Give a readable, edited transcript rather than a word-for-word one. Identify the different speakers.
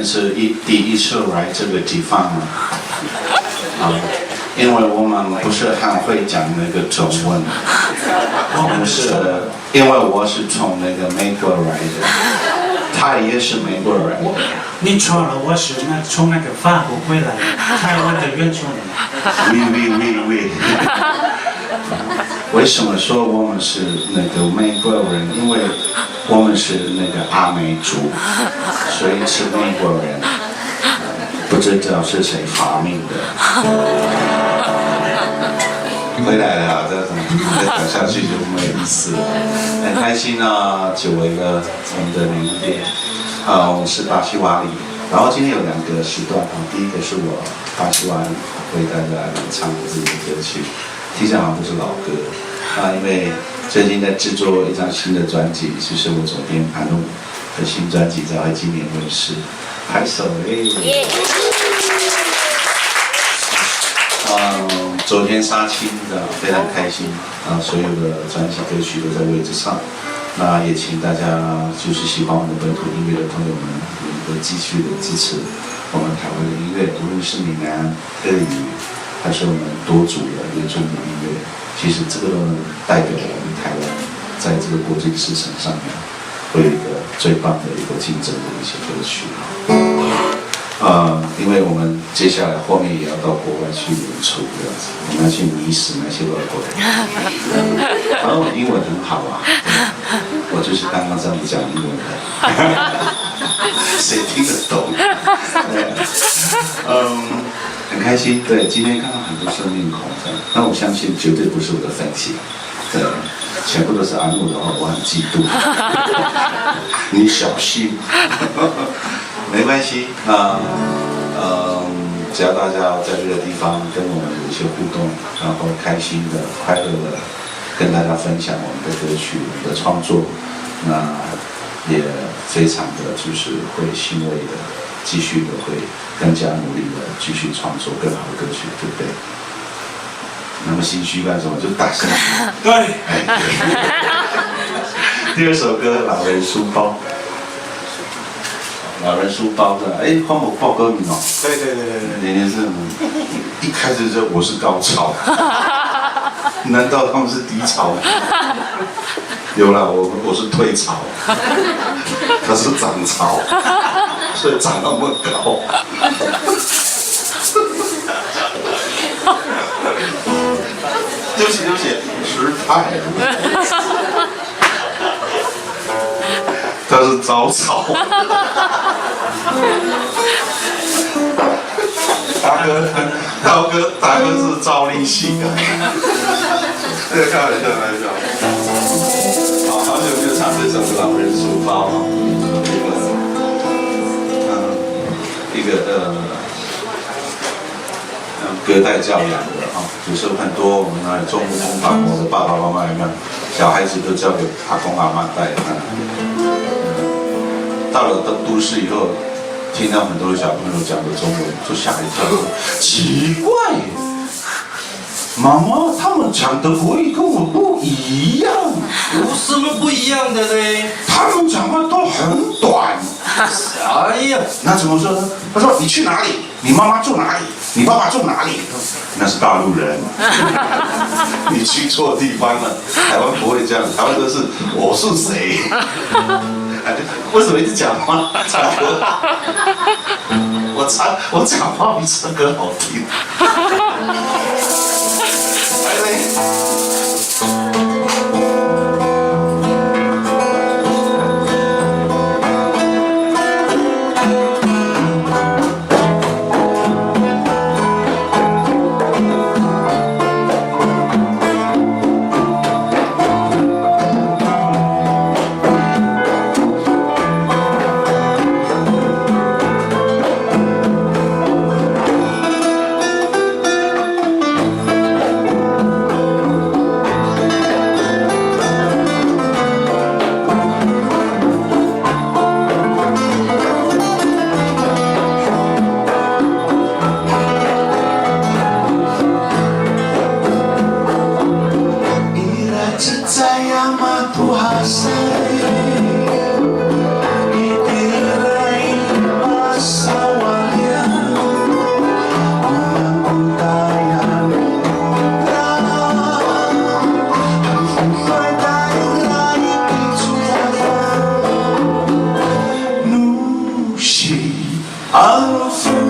Speaker 1: 是第一次来这个地方因为我们不是很会讲那个中文，我们是因为我是从那个美国来的，他也是美国人。
Speaker 2: 你错了，我是从那个法国回来的，台湾的原住民。
Speaker 1: 喂。为什么说我们是那个美国人？因为我们是那个阿美族，所以是美国人。不知道是谁发明的。回来了，再讲下去就没意思了。很开心啊，久违了我们的名店。我们是巴西瓦里，然后今天有2个时段第一个是我巴西瓦里为大家唱自己的歌曲，听起来好像都是老歌因为最近在制作一张新的专辑，就是我左边盘路的新专辑将会今年问世，拍手昨天杀青非常开心所有的专辑歌曲都在位置上。那也请大家就是喜欢我们本土音乐的朋友们，能够继续的支持我们台湾的音乐，无论是闽南、客语，还是我们多族的原住民音乐，其实这个都能代表我们台湾在这个国际市场上面会有一个最棒的一个竞争的一些歌曲因为我们接下来后面也要到国外去演出这样子，我们要去迷死那些外国人。然后我英文很好我就是刚刚这样讲英文的，谁听得懂？很开心，对，今天看到很多生面孔那我相信绝对不是我的粉丝，对，全部都是阿木的话，我很嫉妒，你小心。没关系只要大家在这个地方跟我们有一些互动，然后开心的、快乐的跟大家分享我们的歌曲、我们的创作，那也非常的就是会欣慰的，继续的会更加努力的继续创作更好的歌曲，对不对？那么心虚干什么？就大声。
Speaker 2: 对。
Speaker 1: 第2首歌《老人书包》。老人书包的，换我报歌名
Speaker 2: 对，
Speaker 1: 年年是一开始就我是高潮，难道他们是低潮？有啦，我是退潮，他是涨潮，所以长那么高。对不起，失态了。他是早草，大哥是朝令夕改，这个开玩笑。好久没有唱这首《老人书包》一个隔代教养的就是很多我们那里中法国的爸爸妈妈小孩子都交给阿公阿妈带到了都市以后，听到很多小朋友讲的中文，就吓一跳，奇怪，妈妈他们讲的国语跟我不一样。
Speaker 3: 有什么不一样的呢？
Speaker 1: 他们讲话都很短。
Speaker 3: 哎呀，
Speaker 1: 那怎么说呢？他说：“你去哪里？你妈妈住哪里？你爸爸住哪里？”那是大陆人，你去错地方了。台湾不会这样，台湾都是我是谁。为什么一直讲话唱歌？我讲话比唱歌好听。起，阿夫。